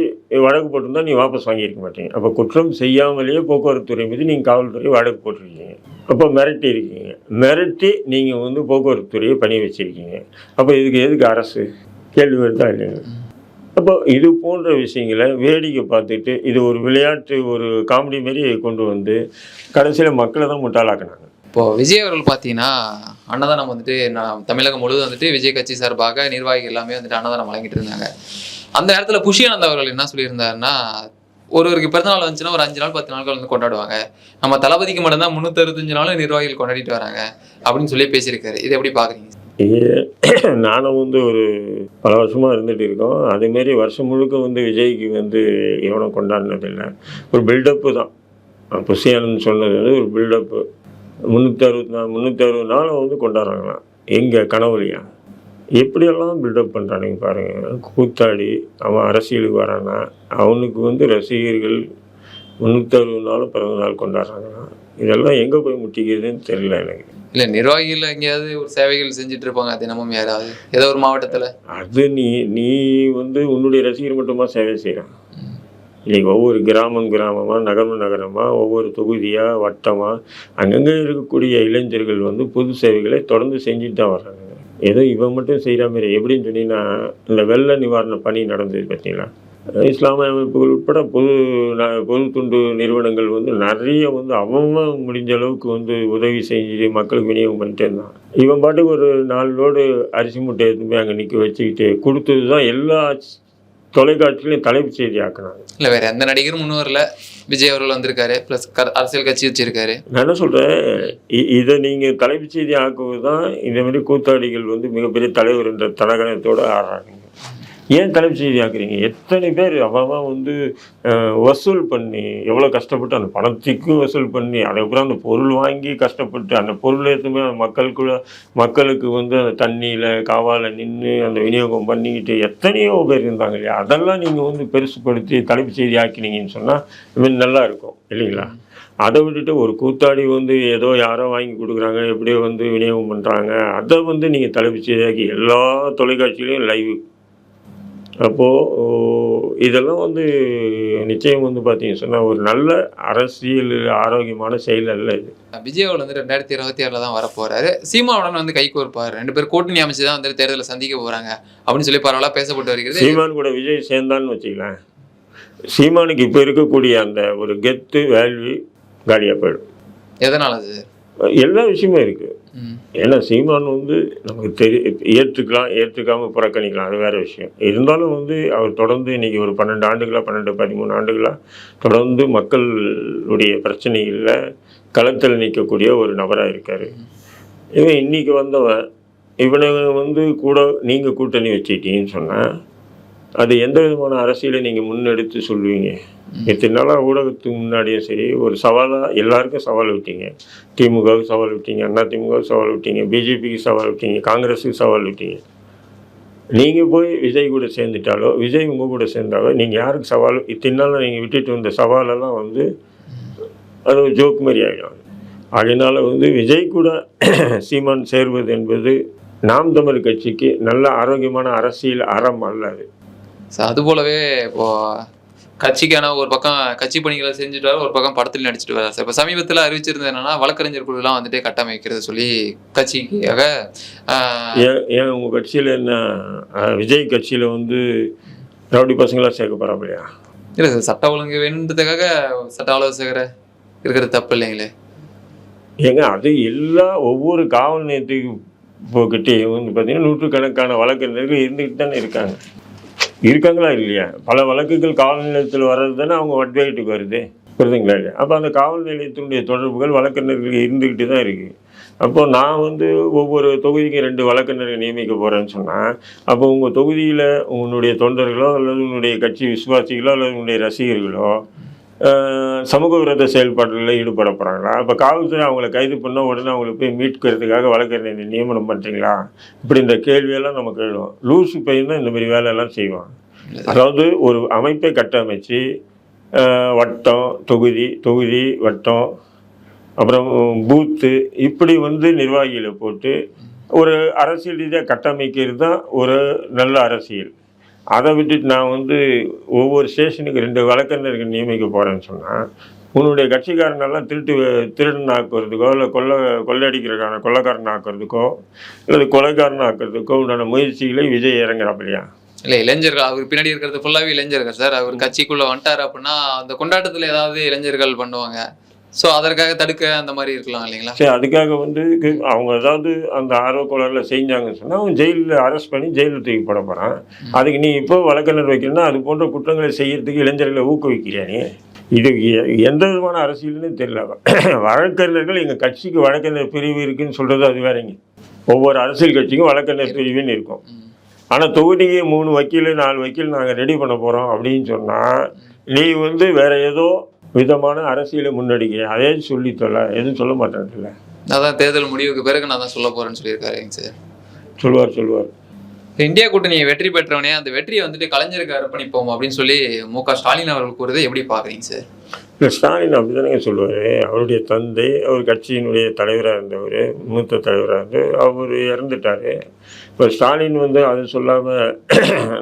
Speaker 1: வழக்கு போட்டிருந்தா நீ வாபஸ் வாங்கியிருக்க மாட்டீங்க. அப்போ குற்றம் செய்யாமலேயே போக்குவரத்து துறை மீது நீங்கள் காவல்துறை வழக்கு போட்டிருக்கீங்க. அப்போ மிரட்டி இருக்கீங்க, மிரட்டி நீங்கள் வந்து போக்குவரத்து துறையை பணி வச்சுருக்கீங்க. அப்போ இதுக்கு எதுக்கு அரசு கேள்வி வருதா இல்லைங்க. அப்போ இது போன்ற விஷயங்களை வேடிக்கை பார்த்துட்டு இது ஒரு விளையாட்டு ஒரு காமெடி மாரி கொண்டு வந்து கடைசியில் மக்களை தான் முட்டாளாக்குனாங்க.
Speaker 2: இப்போ விஜய் அவர்கள் பார்த்தீங்கன்னா அன்னதானம் வந்துட்டு தமிழகம் முழுவதும் வந்துட்டு விஜய் கட்சி சார்பாக நிர்வாகிகள் எல்லாமே வந்துட்டு அன்னதானம் வழங்கிட்டு இருந்தாங்க. அந்த நேரத்துல புஷி ஆனந்த் அவர்கள் என்ன சொல்லியிருந்தாருன்னா, ஒருவருக்கு பிறந்தநாள் வந்துச்சுன்னா ஒரு 5 நாள் 10 நாட்கள் வந்து கொண்டாடுவாங்க. நம்ம தளபதிக்கு மட்டும்தான் 365 நாளும் நிர்வாகிகள் கொண்டாடிட்டு வராங்க அப்படின்னு சொல்லி பேசியிருக்காரு. இதை எப்படி பாக்குறீங்க?
Speaker 1: நானும் வந்து ஒரு பல வருஷமாக இருந்துகிட்டு இருக்கோம். அதேமாரி வருஷம் முழுக்க வந்து விஜய்க்கு வந்து எவனும் கொண்டாடினதில்லை. ஒரு பில்டப்பு தான். புஷியானந்த் சொன்னது வந்து ஒரு பில்டப்பு. 360 நாள் வந்து கொண்டாடுறாங்களாம். எங்கே கனவுலையா? எப்படியெல்லாம் பில்டப் பண்ணுறானுங்க பாருங்கள். கூத்தாடி அவன் அரசியலுக்கு வரானா, அவனுக்கு வந்து ரசிகர்கள் 360 நாளும் பிறந்த நாள் கொண்டாடுறாங்களாம். இதெல்லாம் எங்கே போய் முட்டிக்கிறதுன்னு தெரியல எனக்கு.
Speaker 2: இல்லை, நிர்வாகிகள் எங்கேயாவது ஒரு சேவைகள் செஞ்சுட்டு இருப்பாங்க தினமும், யாராவது ஏதோ ஒரு மாவட்டத்தில்.
Speaker 1: அது நீ வந்து உன்னுடைய ரசிகர் மட்டுமா சேவை செய்கிறான்? இன்னைக்கு ஒவ்வொரு கிராமமாக நகரமாக ஒவ்வொரு தொகுதியாக வட்டமாக அங்கங்கே இருக்கக்கூடிய இளைஞர்கள் வந்து பொது சேவைகளை தொடர்ந்து செஞ்சுட்டு தான் வர்றாங்க. ஏதோ இவன் மட்டும் செய்கிற மாதிரி எப்படின்னு சொன்னீங்கன்னா, இந்த வெள்ள நிவாரண பணி நடந்தது பார்த்தீங்களா? இஸ்லாமிய அமைப்புகள் உட்பட பொது துண்டு நிறுவனங்கள் வந்து நிறைய வந்து அவங்க முடிஞ்ச அளவுக்கு வந்து உதவி செஞ்சு மக்களுக்கு விநியோகம் பண்ணிட்டே இருந்தான். இவன் பாட்டுக்கு ஒரு 4 லோடு அரிசி மூட்டை எடுத்துன்னு போய் அங்கே நிற்க வச்சுக்கிட்டு கொடுத்தது தான் எல்லா தொலைக்காட்சியிலையும் தலைப்பு செய்தி ஆக்குனாங்க.
Speaker 2: இல்லை, வேற எந்த நடிகரும் முன் வரல. விஜய் அவர்கள் வந்திருக்காரு, ப்ளஸ் அரசியல் கட்சி வச்சிருக்காரு.
Speaker 1: நான் என்ன சொல்கிறேன், இதை நீங்கள் தலைப்பு செய்தி ஆக்குவது தான் இந்த மாதிரி கூத்தாடிகள் வந்து மிகப்பெரிய தலைவர் என்ற தலகணத்தோடு ஆடுறாங்க. ஏன் தலைப்பு செய்தி ஆக்குறீங்க? எத்தனை பேர் அவன் வந்து வசூல் பண்ணி எவ்வளோ கஷ்டப்பட்டு அந்த பணத்துக்கும் வசூல் பண்ணி அதுக்கப்புறம் அந்த பொருள் வாங்கி கஷ்டப்பட்டு அந்த பொருள் எடுத்துமே மக்களுக்கு வந்து அந்த தண்ணியில் காவால் நின்று அந்த விநியோகம் பண்ணிக்கிட்டு எத்தனையோ பேர் இருந்தாங்க இல்லையா? அதெல்லாம் நீங்கள் வந்து பெருசுப்படுத்தி தலைப்பு செய்தி ஆக்கினீங்கன்னு சொன்னால் இன்னும் நல்லா இருக்கும் இல்லைங்களா? அதை விட்டுட்டு ஒரு கூத்தாடி வந்து ஏதோ யாரோ வாங்கி கொடுக்குறாங்க, எப்படியோ வந்து விநியோகம் பண்ணுறாங்க, அதை வந்து நீங்கள் தலைப்பு செய்தியாக்கி எல்லா தொலைக்காட்சியிலையும் லைவ். அப்போது இதெல்லாம் வந்து நிச்சயம் வந்து பார்த்தீங்கன்னு சொன்னால் ஒரு நல்ல அரசியல் ஆரோக்கியமான செயல் அல்ல இது.
Speaker 2: விஜய் அவர்கள் வந்து 2026 தான் வரப்போறாரு. சீமானுடன் வந்து கை கோர்ப்பார். 2 பேர் கூட்டணி அமைச்சு தான் வந்து தேர்தலை சந்திக்க போறாங்க அப்படின்னு சொல்லி பரவலாக பேசப்பட்டு வருகிறது.
Speaker 1: சீமான் கூட விஜய் சேர்ந்தான்னு வச்சுக்கலாம், சீமானுக்கு இப்போ இருக்கக்கூடிய அந்த ஒரு கெத்து வேல்யூ காலியாக போயிடும்.
Speaker 2: எதனால அது?
Speaker 1: எல்லா விஷயமும் இருக்குது. ஏன்னா சீமான் வந்து நமக்கு ஏற்றுக்காமல் புறக்கணிக்கலாம், அது வேறு விஷயம். இருந்தாலும் வந்து அவர் தொடர்ந்து இன்றைக்கி ஒரு 12 ஆண்டுகளாக 13 ஆண்டுகளாக தொடர்ந்து மக்களுடைய பிரச்சனைகளில் களத்தில் நிற்கக்கூடிய ஒரு நபராக இருக்கார். இவன் இன்றைக்கி வந்தவன் இவனை வந்து கூட நீங்கள் கூட்டணி வச்சுக்கிட்டீங்கன்னு சொன்னால் அது எந்த விதமான அரசியலை நீங்கள் முன்னெடுத்து சொல்லுவீங்க? இத்தனை நாளாக ஊடகத்துக்கு முன்னாடியும் சரி ஒரு சவாலாக எல்லாருக்கும் சவால் விட்டீங்க. திமுகவுக்கு சவால் விட்டீங்க, அதிமுகவுக்கு சவால் விட்டீங்க, பிஜேபிக்கு சவால் விட்டீங்க, காங்கிரஸுக்கு சவால் விட்டீங்க. நீங்கள் போய் விஜய் கூட சேர்ந்துட்டாலோ விஜய் உங்கள் கூட சேர்ந்தாலோ நீங்கள் யாருக்கு சவால் இத்தனை நாள் நீங்கள் விட்டுட்டு வந்த சவாலெல்லாம் வந்து அது ஒரு ஜோக் மாதிரி ஆகிடும். அதனால் வந்து விஜய் கூட சீமான் சேர்வது என்பது நாம் தமிழ் கட்சிக்கு நல்ல ஆரோக்கியமான அரசியல் அறம் அல்ல அது.
Speaker 2: அது போலவே இப்போ கட்சிக்கான ஒரு பக்கம் கட்சி பணிகளை செஞ்சுட்டு வர, ஒரு பக்கம் படத்தில் நடிச்சுட்டு வர. இப்போ சமீபத்தில் அறிவிச்சிருந்தது என்னன்னா வழக்கறிஞர் குழுலாம் வந்துட்டு கட்டமைக்கிறது சொல்லி கட்சிக்காக.
Speaker 1: ஏன் உங்கள் கட்சியில் என்ன விஜய் கட்சியில் வந்து ரவுடி பசங்களாம் சேர்க்க போகிறாப்பலையா?
Speaker 2: இல்லை சார், சட்ட ஒழுங்கு வேணுன்றதுக்காக சட்ட ஆலோசகரை இருக்கிறது தப்பு இல்லைங்களே?
Speaker 1: ஏங்க அது ஒவ்வொரு காவல் நிலையத்துக்கு போக்கிட்டேயும் வந்து பார்த்தீங்கன்னா நூற்றுக்கணக்கான வழக்கறிஞர்கள் இருந்துக்கிட்டு தானே இருக்காங்களா இல்லையா? பல வழக்குகள் காவல் நிலையத்தில் வர்றது தானே அவங்க அட்வொகேட்டுக்கு வருது, புரியுதுங்களா இல்லையா? அப்போ அந்த காவல் நிலையத்தினுடைய தொடர்புகள் வழக்கறிஞர்கள் இருந்துக்கிட்டு தான் இருக்குது. அப்போது நான் வந்து ஒவ்வொரு தொகுதிக்கு 2 வழக்கறிஞர்கள் நியமிக்க போகிறேன்னு சொன்னால் அப்போ உங்கள் தொகுதியில் உன்னுடைய தொண்டர்களோ அல்லது உன்னுடைய கட்சி விசுவாசிகளோ அல்லது உன்னுடைய ரசிகர்களோ சமூக விரோத செயல்பாடுகளில் ஈடுபட போகிறாங்களா? அப்போ காவல்துறை அவங்கள கைது பண்ணால் உடனே அவங்களை போய் மீட்கிறதுக்காக வழக்கறிஞர் நியமனம் பண்ணுறீங்களா? இப்படி இந்த கேள்வியெல்லாம் நம்ம கேள்வோம். லூசு பையன் தான் இந்த மாதிரி வேலையெல்லாம் செய்வான். அதாவது ஒரு அமைப்பை கட்டமைச்சு வட்டம் தொகுதி வட்டம் அப்புறம் பூத்து இப்படி வந்து நிர்வாகிகளை போட்டு ஒரு அரசியல் ரீதியாக கட்டமைக்கிறது தான் ஒரு நல்ல அரசியல். அதை விட்டுட்டு நான் வந்து ஒவ்வொரு ஸ்டேஷனுக்கு 2 வழக்கறிஞர்கள் நியமிக்க போகிறேன்னு சொன்னால் உன்னுடைய கட்சிக்காரனெல்லாம் திருடன் ஆக்குறதுக்கோ இல்லை கொள்ளையடிக்கிறதுக்கான கொள்ளைக்காரன் ஆக்குறதுக்கோ இல்லை கொலைக்காரன் ஆக்குறதுக்கோ உண்டான முயற்சிகளை விஜய் இறங்குறாப்பில்லையா?
Speaker 2: இல்லை, இளைஞர்கள் அவர் பின்னாடி இருக்கிறது ஃபுல்லாகவே இளைஞர்கள் சார். அவர் கட்சிக்குள்ளே வந்துட்டார் அப்படின்னா அந்த கொண்டாட்டத்தில் ஏதாவது இளைஞர்கள் பண்ணுவாங்க. ஸோ அதற்காக தடுக்க அந்த மாதிரி இருக்கலாம் இல்லைங்களா?
Speaker 1: சரி, அதுக்காக வந்து அவங்க ஏதாவது அந்த ஆர்வக்கோளாறுல செஞ்சாங்கன்னு சொன்னா அவன் ஜெயிலில் அரெஸ்ட் பண்ணி ஜெயிலில் தூக்கி போட போறான். அதுக்கு நீ இப்போ வழக்கறிஞர் வைக்கணும்னா அது போன்ற குற்றங்களை செய்யறதுக்கு இளைஞர்களை ஊக்குவிக்கிறியா நீ? இது எந்த விதமான அரசியல்னு தெரியல. வழக்கறிஞர்கள் எங்க கட்சிக்கு வழக்கறிஞர் பிரிவு இருக்குன்னு சொல்றது அது வேறங்க. ஒவ்வொரு அரசியல் கட்சிக்கும் வழக்கறிஞர் பிரிவுன்னு இருக்கும். ஆனா தொகுதிக்கு 3 வக்கீல் 4 வக்கீல் நாங்க ரெடி பண்ண போறோம் அப்படின்னு சொன்னா நீ வந்து வேற ஏதோ விதமான அரசியலை முன்னெடுக்கிறேன். அதே சொல்லி தொல்ல எதுவும் சொல்ல மாட்டேன்ல.
Speaker 2: அதான் தேர்தல் முடிவுக்கு பிறகு நான் தான் சொல்ல போறேன்னு சொல்லியிருக்காருங்க சார்.
Speaker 1: சொல்லுவார்.
Speaker 2: இந்தியா கூட்டணியை வெற்றி பெற்றவனே அந்த வெற்றியை வந்துட்டு கலைஞருக்கு அர்ப்பணிப்போம் அப்படின்னு சொல்லி மு.க. ஸ்டாலின் அவர்கள் கூறுறதை எப்படி பாக்குறீங்க சார்?
Speaker 1: இல்லை, ஸ்டாலின் அப்படிதானே சொல்லுவார். அவருடைய தந்தை அவர் கட்சியினுடைய தலைவராக இருந்தவர், மூத்த தலைவராக இருந்து அவர் இறந்துட்டார். இப்போ ஸ்டாலின் வந்து அதை சொல்லாமல்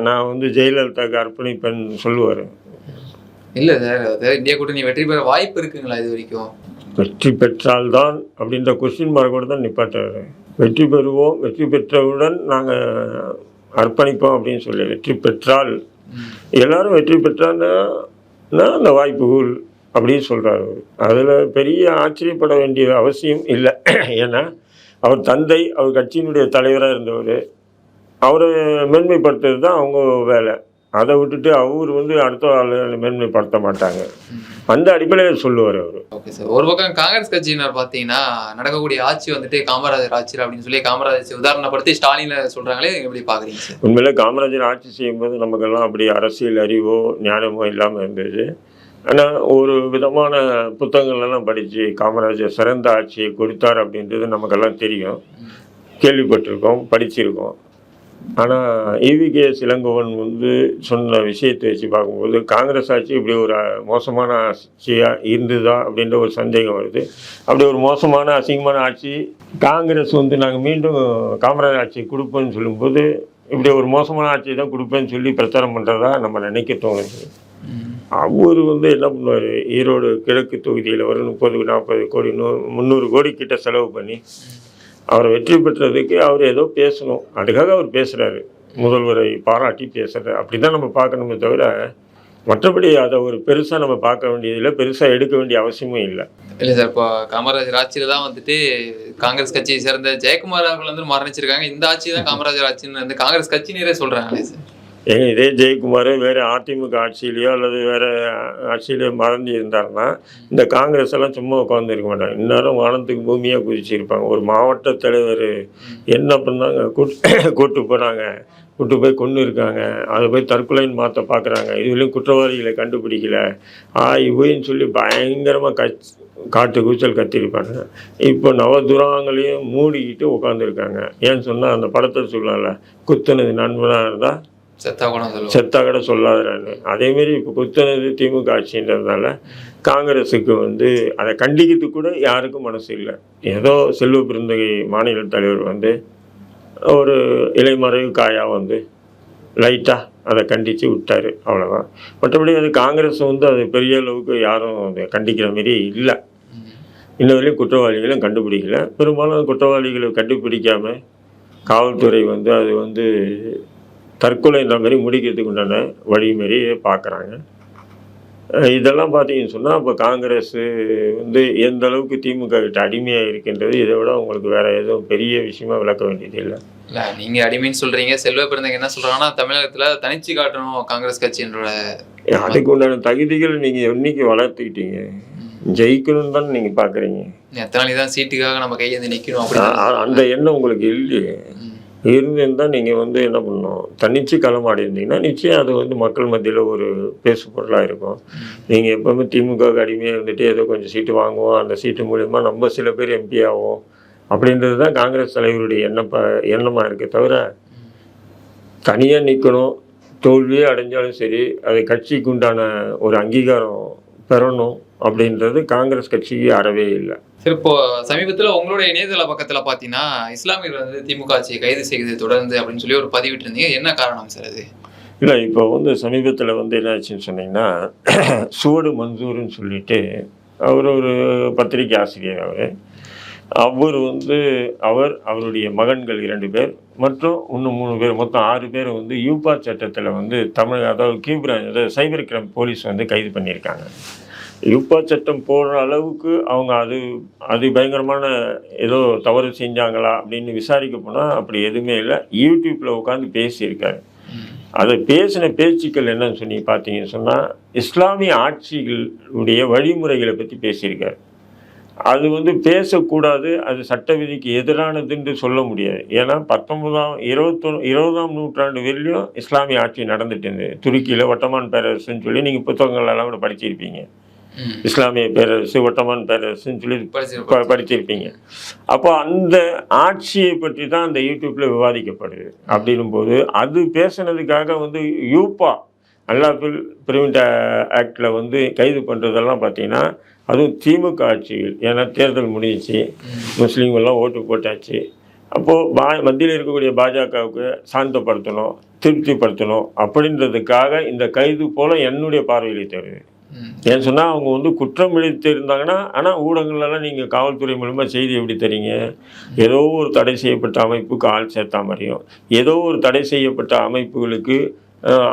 Speaker 1: நான் வந்து ஜெயலலிதாவுக்கு அர்ப்பணிப்பேன்னு சொல்லுவார்.
Speaker 2: இல்லை சார், அதாவது இந்தியா கூட்டணி வெற்றி பெற வாய்ப்பு இருக்குங்களா இது வரைக்கும்?
Speaker 1: வெற்றி பெற்றால்தான் அப்படின்ற கொஸ்டின் மார்க்கோடு தான் நிப்பாட்டாரு. வெற்றி பெறுவோம், வெற்றி பெற்றவுடன் நாங்கள் அர்ப்பணிப்போம் அப்படின்னு சொல்லி வெற்றி பெற்றால் எல்லாரும் வெற்றி பெற்றான்னா அந்த வாய்ப்புகள் அப்படின்னு சொல்கிறாரு. அதில் பெரிய ஆச்சரியப்பட வேண்டிய அவசியம் இல்லை. ஏன்னா அவர் தந்தை அவர் கட்சியினுடைய தலைவராக இருந்தவர். அவரை மேன்மைப்படுத்துறது தான் அவங்க வேலை. அதை விட்டுட்டு அவர் வந்து அடுத்த ஆள் மேன்மைப்படுத்த மாட்டாங்க. அந்த அடிப்படையில் சொல்லுவார் அவர்.
Speaker 2: Okay sir. ஒரு பக்கம் காங்கிரஸ் கட்சியினர் பார்த்தீங்கன்னா நடக்கக்கூடிய ஆட்சி வந்துட்டு காமராஜர் ஆட்சி அப்படின்னு சொல்லி காமராஜர் உதாரணப்படுத்தி ஸ்டாலினை சொல்றாங்களே, எப்படி பாக்குறீங்க சார்?
Speaker 1: உண்மையில காமராஜர் ஆட்சி செய்யும்போது நமக்கெல்லாம் அப்படி அரசியல் அறிவோ ஞானமோ இல்லாமல் இருந்தது. ஆனால் ஒரு விதமான புத்தகங்கள்லாம் படித்து காமராஜர் சிறந்த ஆட்சியை கொடுத்தார் அப்படின்றது நமக்கெல்லாம் தெரியும், கேள்விப்பட்டிருக்கோம், படிச்சிருக்கோம். ஆனால் ஈவிகே இளங்கோவன் வந்து சொன்ன விஷயத்தை வச்சு பார்க்கும்போது காங்கிரஸ் ஆட்சி இப்படி ஒரு மோசமான ஆட்சியாக இருந்ததா அப்படின்ற ஒரு சந்தேகம் வருது. அப்படி ஒரு மோசமான அசிங்கமான ஆட்சி காங்கிரஸ் வந்து நாங்கள் மீண்டும் காமராஜர் ஆட்சி கொடுப்போன்னு சொல்லும்போது இப்படி ஒரு மோசமான ஆட்சி தான் கொடுப்பேன்னு சொல்லி பிரச்சாரம் பண்ணுறதா நம்ம நினைக்க தோணுது. அவர் வந்து என்ன பண்ணுவார், ஈரோடு கிழக்கு தொகுதியில் ஒரு 30-40 கோடி 300 கோடி கிட்ட செலவு பண்ணி அவரை வெற்றி பெற்றதுக்கு அவர் ஏதோ பேசணும், அதுக்காக அவர் பேசுகிறாரு, முதல்வரை பாராட்டி பேசுகிறார். அப்படி தான் நம்ம பார்க்கணுமே தவிர மற்றபடி அதை ஒரு பெருசாக நம்ம பார்க்க வேண்டியதில்லை, பெருசாக எடுக்க வேண்டிய அவசியமும் இல்லை.
Speaker 2: இல்லை சார், இப்போ காமராஜர் ஆட்சியில் தான் வந்துட்டு காங்கிரஸ் கட்சியை சேர்ந்த ஜெயக்குமார் அவர்கள் வந்து மரணிச்சிருக்காங்க. இந்த ஆட்சி தான் காமராஜர் ஆட்சின்னு வந்து காங்கிரஸ் கட்சியினரே சொல்கிறாங்களே சார்.
Speaker 1: ஏங்க இதே ஜெயக்குமார் வேறு அதிமுக ஆட்சியிலையோ அல்லது வேறு ஆட்சியிலையோ மறந்து இருந்தாருன்னா இந்த காங்கிரஸ் எல்லாம் சும்மா உட்காந்துருக்க மாட்டாங்க. இந்நேரம் வானத்துக்கு பூமியாக குதிச்சிருப்பாங்க. ஒரு மாவட்ட தலைவர் என்ன பண்ணாங்க, கூட்டு போனாங்க, கூட்டு போய் கொண்டு இருக்காங்க, அதை போய் தற்கொலைன்னு மாற்ற பார்க்குறாங்க, இதுலேயும் குற்றவாளிகளை கண்டுபிடிக்கல இவைன்னு சொல்லி பயங்கரமாக காட்டு கூச்சல் கத்திருப்பாங்க. இப்போ நவதுராங்களையும் மூடிக்கிட்டு உட்காந்துருக்காங்க. ஏன்னு சொன்னால் அந்த படத்தை சொல்லல, குத்துனது நண்பனாக இருந்தால் செத்தா கூட சொல்லாதான்னு. அதேமாரி இப்போ குத்துனது திமுக ஆட்சின்றதுனால காங்கிரஸுக்கு வந்து அதை கண்டிக்கிறதுக்கு கூட யாருக்கும் மனசு இல்லை. ஏதோ செல்வ பெருந்தகை மாநில தலைவர் வந்து ஒரு இலைமறைவு காயாக வந்து லைட்டாக அதை கண்டித்து விட்டார், அவ்வளோதான். மற்றபடி அது காங்கிரஸ் வந்து அது பெரிய அளவுக்கு யாரும் அதை கண்டிக்கிற மாரி இல்லை. இன்ன வரையும் குற்றவாளிகளும் கண்டுபிடிக்கல. பெரும்பாலும் குற்றவாளிகளை கண்டுபிடிக்காமல் காவல்துறை வந்து அது வந்து தற்கொலைன்ற மாதிரி முடிக்கிறதுக்கு உண்டான வழி மாரி பார்க்குறாங்க. இதெல்லாம் பார்த்தீங்கன்னு சொன்னால் இப்போ காங்கிரஸ் வந்து எந்த அளவுக்கு திமுக கிட்ட அடிமையாக இருக்கின்றது இதை விட உங்களுக்கு வேறு எதுவும் பெரிய விஷயமா விளக்க வேண்டியது இல்லை.
Speaker 2: இல்லை, நீங்கள் அடிமைன்னு சொல்கிறீங்க. செல்வ பெருந்தகை என்ன சொல்கிறாங்கன்னா தமிழகத்தில் தனிச்சு காட்டணும் காங்கிரஸ் கட்சின்ற
Speaker 1: அதுக்கு உண்டான தகுதிகள் நீங்கள் என்னைக்கு வளர்த்துக்கிட்டீங்க, ஜெயிக்கணும்னு தானே நீங்கள் பார்க்குறீங்க.
Speaker 2: எத்தனை தான் சீட்டுக்காக நம்ம கையேந்து நிற்கணும் அப்படி
Speaker 1: அந்த எண்ணம் உங்களுக்கு இல்லையே. இருந்திருந்தால் நீங்கள் வந்து என்ன பண்ணணும், தன்னிச்சு களமாடி இருந்தீங்கன்னா நிச்சயம் அது வந்து மக்கள் மத்தியில் ஒரு பேசு பொருளாக இருக்கும். நீங்கள் எப்போவுமே திமுகவுக்கு அடிமையாக இருந்துட்டு ஏதோ கொஞ்சம் சீட்டு வாங்குவோம், அந்த சீட்டு மூலயமா நம்ம சில பேர் எம்பி ஆகும் அப்படின்றது தான் காங்கிரஸ் தலைவருடைய எண்ணமாக இருக்கே தவிர தனியாக நிற்கணும், தோல்வியே அடைஞ்சாலும் சரி அது கட்சிக்கு உண்டான ஒரு அங்கீகாரம் பெறணும் அப்படின்றது காங்கிரஸ் கட்சிக்கு அறவே இல்லை.
Speaker 2: சரி, இப்போ சமீபத்தில் உங்களுடைய இணையதள பக்கத்தில் பார்த்தீங்கன்னா இஸ்லாமியர்கள் வந்து திமுக ஆட்சியை கைது செய்து தொடர்ந்து அப்படின்னு சொல்லி ஒரு பதிவிட்டு இருந்தீங்க. என்ன காரணம் சார் அது?
Speaker 1: இல்லை, இப்போ வந்து சமீபத்தில் வந்து என்ன ஆச்சுன்னு சொன்னீங்கன்னா சுவடு மன்சூர்னு சொல்லிட்டு அவர் ஒரு பத்திரிகை ஆசிரியர். அவர் வந்து அவருடைய மகன்கள் 2 பேர் மற்றும் இன்னும் 3 பேர் மொத்தம் 6 பேர் வந்து யூபா சட்டத்தில் வந்து அதாவது கியூ பிரான்ச் அதாவது சைபர் கிரைம் போலீஸ் வந்து கைது பண்ணியிருக்காங்க. யூப்பா சட்டம் போடுற அளவுக்கு அவங்க அது பயங்கரமான ஏதோ தவறு செஞ்சாங்களா அப்படின்னு விசாரிக்க போனால் அப்படி எதுவுமே இல்லை. யூடியூப்பில் உட்காந்து பேசியிருக்காரு. அதை பேசின பேச்சுக்கள் என்னன்னு சொல்லி பார்த்தீங்கன்னு சொன்னால், இஸ்லாமிய ஆட்சிகளுடைய வழிமுறைகளை பற்றி பேசியிருக்காரு. அது வந்து பேசக்கூடாது, அது சட்ட விதிக்கு எதிரானதுன்னு சொல்ல முடியாது. ஏன்னா 20ஆம் நூற்றாண்டு வரையிலும் இஸ்லாமிய ஆட்சி நடந்துட்டு இருந்தது. துருக்கியில் ஒட்டமான் பேரரசுன்னு சொல்லி நீங்கள் புத்தகங்கள்லாம் கூட படிச்சிருப்பீங்க. இஸ்லாமிய பேரரசு, ஒட்டமான் பேரரசுன்னு சொல்லி படிச்சிருப்பீங்க. அப்போ அந்த ஆட்சியை பற்றி தான் அந்த யூடியூப்பில் விவாதிக்கப்படுது. அப்படின்னும்போது அது பேசுனதுக்காக வந்து யூப்பா அன்லாஃபுல் பிரிவென்ட் ஆக்டில் வந்து கைது பண்ணுறதெல்லாம் பார்த்தீங்கன்னா, அதுவும் திமுக ஆட்சிகள். ஏன்னா தேர்தல் முடிஞ்சிச்சு, முஸ்லீம்கள்லாம் ஓட்டு போட்டாச்சு. அப்போது மத்தியில் இருக்கக்கூடிய பாஜகவுக்கு சாந்தப்படுத்தணும், திருப்திப்படுத்தணும் அப்படின்றதுக்காக இந்த கைது போல் என்னுடைய பார்வையிலே தருது. ஏன்னு சொன்னால் அவங்க வந்து குற்றம் இழைத்து இருந்தாங்கன்னா, ஆனால் ஊடகங்கள்லாம் நீங்கள் காவல்துறை மூலமாக செய்தி எப்படி தரீங்க? ஏதோ ஒரு தடை செய்யப்பட்ட அமைப்புக்கு ஆள் சேர்த்தா மாதிரியும், ஏதோ ஒரு தடை செய்யப்பட்ட அமைப்புகளுக்கு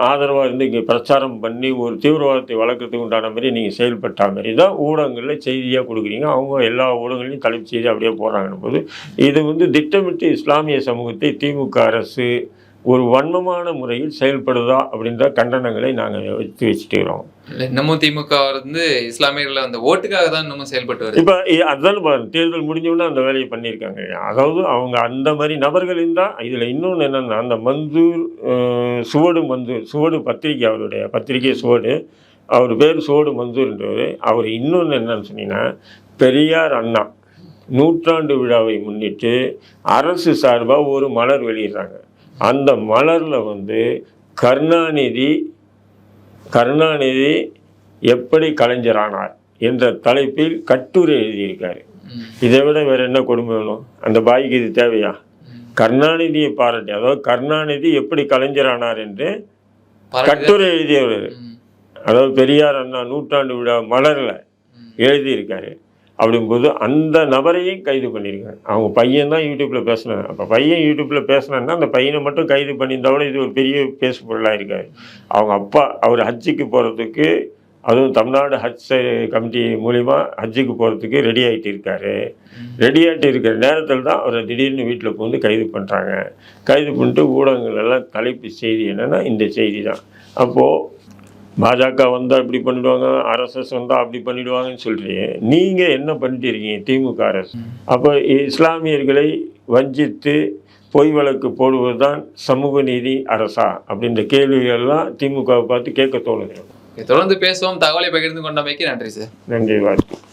Speaker 1: ஆதரவாக இருந்து இங்கே பிரச்சாரம் பண்ணி ஒரு தீவிரவாதத்தை வளர்க்கறதுக்கு உண்டான மாதிரி நீங்கள் செயல்பட்டா மாதிரி தான் ஊடகங்களில் செய்தியாக கொடுக்குறீங்க. அவங்க எல்லா ஊடகங்களையும் தலைப்பு செய்தி அப்படியே போடுறாங்கன்னு போது, இது வந்து திட்டமிட்டு இஸ்லாமிய சமூகத்தை திமுக அரசு ஒரு வன்மமான முறையில் செயல்படுதா அப்படின்ற கண்டனங்களை நாங்கள் வச்சுட்டுக்கிறோம்.
Speaker 2: இன்னமும் திமுக வந்து இஸ்லாமியர்களை அந்த ஓட்டுக்காக தான் இன்னமும் செயல்பட்டு வருது.
Speaker 1: இப்போ அதுதான் பாருங்க, தேர்தல் முடிஞ்சவுடனே அந்த வேலையை பண்ணியிருக்காங்க. அதாவது அவங்க அந்த மாதிரி நபர்கள் இருந்தால், இதில் இன்னொன்று என்னென்னா, அந்த மன்சூர் சுவடு பத்திரிகை, அவருடைய பத்திரிகை சுவடு, அவர் பேர் சுவடு மன்சூர்ன்றவர். அவர் இன்னொன்று என்னன்னு சொன்னீங்கன்னா, பெரியார் அண்ணா நூற்றாண்டு விழாவை முன்னிட்டு அரசு சார்பாக ஒரு மலர் வெளியிடுறாங்க. அந்த மலரில் வந்து கருணாநிதி எப்படி கலைஞரானார் என்ற தலைப்பில் கட்டுரை எழுதியிருக்காரு. இதை விட வேற என்ன கொடுமை வேணும்? அந்த பாய்க்கு இது தேவையா? கருணாநிதியை பாராட்டி, அதாவது கருணாநிதி எப்படி கலைஞரானார் என்று கட்டுரை எழுதியவர். அதாவது பெரியார் அண்ணா நூற்றாண்டு விழா மலரில் எழுதியிருக்காரு. அப்படிங்கும்போது அந்த நபரையும் கைது பண்ணியிருக்காங்க. அவங்க பையன் தான் யூடியூப்பில் பேசினாங்க. அப்போ பையன் யூடியூப்பில் பேசினாங்கன்னா அந்த பையனை மட்டும் கைது பண்ணியிருந்தா இது ஒரு பெரிய பேசு பொருளாக இருக்காரு. அவங்க அப்பா அவர் ஹஜ்ஜுக்கு போகிறதுக்கு, அதுவும் தமிழ்நாடு ஹஜ் கமிட்டி மூலிமா ஹஜ்ஜுக்கு போகிறதுக்கு ரெடி ஆகிட்டு இருக்கிற நேரத்தில் தான் அவரை திடீர்னு வீட்டில் வந்து கைது பண்ணுறாங்க. கைது பண்ணிட்டு ஊடகங்கள் எல்லாம் தலைப்பு செய்தி என்னென்னா இந்த செய்தி தான். அப்போது பாஜக வந்தால் இப்படி பண்ணிவிடுவாங்க, ஆர்எஸ்எஸ் வந்தால் அப்படி பண்ணிவிடுவாங்கன்னு சொல்கிறீங்க. நீங்கள் என்ன பண்ணிட்டு இருக்கீங்க திமுக அரசு? அப்போ இஸ்லாமியர்களை வஞ்சித்து பொய் வழக்கு போடுவது தான் சமூக நீதி அரசா அப்படின்ற கேள்விகள்லாம் திமுகவை பார்த்து கேட்க தோணுது.
Speaker 2: தொடர்ந்து பேசுவோம். தகவலை பகிர்ந்து கொண்டமைக்கு நன்றி சார்.
Speaker 1: நன்றி, வாழ்த்து.